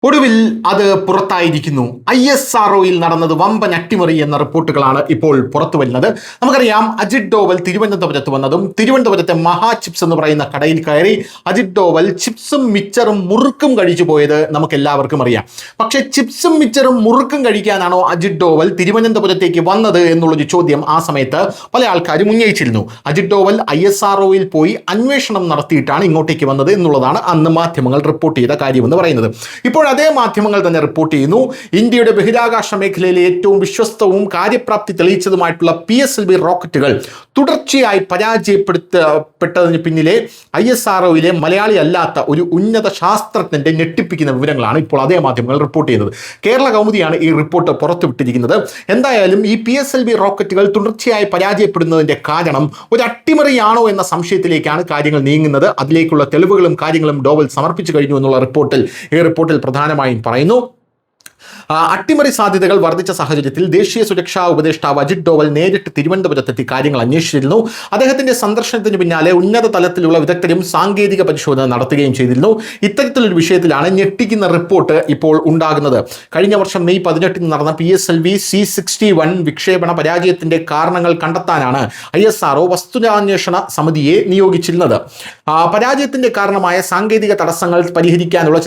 ഒടുവിൽ അത് പുറത്തായിരിക്കുന്നു. ISROയിൽ നടന്നത് വമ്പൻ അട്ടിമറി എന്ന റിപ്പോർട്ടുകളാണ് ഇപ്പോൾ പുറത്തു വരുന്നത്. നമുക്കറിയാം, അജിത് ഡോവൽ തിരുവനന്തപുരത്ത് വന്നതും തിരുവനന്തപുരത്തെ മഹാ ചിപ്സ് എന്ന് പറയുന്ന കടയിൽ കയറി അജിത് ഡോവൽ ചിപ്സും മിച്ചറും മുറുക്കും കഴിച്ചു പോയത് നമുക്ക് എല്ലാവർക്കും അറിയാം. പക്ഷേ ചിപ്സും മിച്ചറും മുറുക്കും കഴിക്കാനാണോ അജിത് ഡോവൽ തിരുവനന്തപുരത്തേക്ക് വന്നത് എന്നുള്ളൊരു ചോദ്യം ആ സമയത്ത് പല ആൾക്കാരും ഉന്നയിച്ചിരുന്നു. അജിത് ഡോവൽ ISROയിൽ പോയി അന്വേഷണം നടത്തിയിട്ടാണ് ഇങ്ങോട്ടേക്ക് വന്നത് എന്നുള്ളതാണ് അന്ന് മാധ്യമങ്ങൾ റിപ്പോർട്ട് ചെയ്ത കാര്യമെന്ന് പറയുന്നത്. ഇപ്പോൾ അതേ മാധ്യമങ്ങൾ തന്നെ റിപ്പോർട്ട് ചെയ്യുന്നു, ഇന്ത്യയുടെ ബഹിരാകാശ മേഖലയിലെ ഏറ്റവും വിശ്വസ്തവും കാര്യപ്രാപ്തി തെളിയിച്ചതുമായിട്ടുള്ള PSLV റോക്കറ്റുകൾ തുടർച്ചയായി പരാജയപ്പെട്ടതിന് പിന്നിലെ ISROയിലെ മലയാളി അല്ലാത്ത ഒരു ഉന്നത ശാസ്ത്രജ്ഞന്റെ ഞെട്ടിപ്പിക്കുന്ന വിവരങ്ങളാണ് ഇപ്പോൾ അതേ മാധ്യമങ്ങൾ റിപ്പോർട്ട് ചെയ്യുന്നത്. കേരള കൗമുദിയാണ് ഈ റിപ്പോർട്ട് പുറത്തുവിട്ടിരിക്കുന്നത്. എന്തായാലും ഈ PSLV റോക്കറ്റുകൾ തുടർച്ചയായി പരാജയപ്പെടുന്നതിന്റെ കാരണം ഒരു അട്ടിമറിയാണോ എന്ന സംശയത്തിലേക്കാണ് കാര്യങ്ങൾ നീങ്ങുന്നത്. അതിലേക്കുള്ള തെളിവുകളും കാര്യങ്ങളും ഡോവൽ സമർപ്പിച്ചു കഴിഞ്ഞു എന്നുള്ള ഈ റിപ്പോർട്ടിൽ പ്രധാനമായും പറയുന്നു. അട്ടിമറി സാധ്യതകൾ വർദ്ധിച്ച സാഹചര്യത്തിൽ ദേശീയ സുരക്ഷാ ഉപദേഷ്ടാവ് അജിത് ഡോവൽ നേരിട്ട് തിരുവനന്തപുരത്തെത്തി കാര്യങ്ങൾ അന്വേഷിച്ചിരുന്നു. അദ്ദേഹത്തിന്റെ സന്ദർശനത്തിന് പിന്നാലെ ഉന്നത തലത്തിലുള്ള വിദഗ്ധരും സാങ്കേതിക പരിശോധന നടത്തുകയും ചെയ്തിരുന്നു. ഇത്തരത്തിലൊരു വിഷയത്തിലാണ് ഞെട്ടിക്കുന്ന റിപ്പോർട്ട് ഇപ്പോൾ ഉണ്ടാകുന്നത്. കഴിഞ്ഞ വർഷം മെയ് 18 നടന്ന PSLV C61 വിക്ഷേപണ പരാജയത്തിന്റെ കാരണങ്ങൾ കണ്ടെത്താനാണ് ISRO വസ്തുതാന്വേഷണ സമിതിയെ നിയോഗിച്ചിരുന്നത്. പരാജയത്തിന്റെ കാരണമായ സാങ്കേതിക തടസ്സങ്ങൾ പരിഹരിക്കാനുള്ള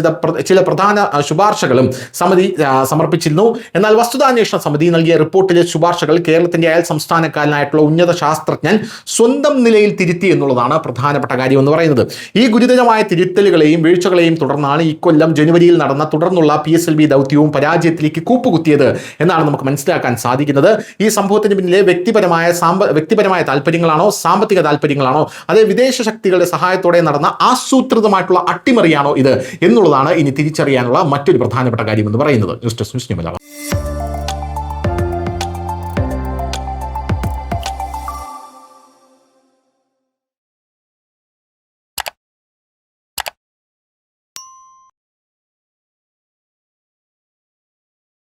ചില പ്രധാന ശുപാർശകളും സമിതി സമർപ്പിച്ചിരുന്നു. എന്നാൽ വസ്തുതാന്വേഷണ സമിതി നൽകിയ റിപ്പോർട്ടിലെ ശുപാർശകൾ കേരളത്തിന്റെ അയൽ സംസ്ഥാനക്കാരനായിട്ടുള്ള ഉന്നത ശാസ്ത്രജ്ഞൻ സ്വന്തം നിലയിൽ തിരുത്തി എന്നുള്ളതാണ് പ്രധാനപ്പെട്ട കാര്യം എന്ന് പറയുന്നത്. ഈ ഗുരുതരമായ തിരുത്തലുകളെയും വീഴ്ചകളെയും തുടർന്നാണ് ഇക്കൊല്ലം ജനുവരിയിൽ നടന്ന തുടർന്നുള്ള PSLV ദൗത്യവും പരാജയത്തിലേക്ക് കൂപ്പുകുത്തിയത് എന്നാണ് നമുക്ക് മനസ്സിലാക്കാൻ സാധിക്കുന്നത്. ഈ സംഭവത്തിന് പിന്നിലെ വ്യക്തിപരമായ താല്പര്യങ്ങളാണോ സാമ്പത്തിക താല്പര്യങ്ങളാണോ അതേ വിദേശ ശക്തികളുടെ സഹായത്തോടെ നടന്ന ആസൂത്രിതമായിട്ടുള്ള അട്ടിമറിയാണോ ഇത് എന്നുള്ളതാണ് ഇനി തിരിച്ചറിയാനുള്ള മറ്റൊരു പ്രധാനപ്പെട്ട കാര്യം എന്ന് പറയുന്നത്. News desk news Malayalam.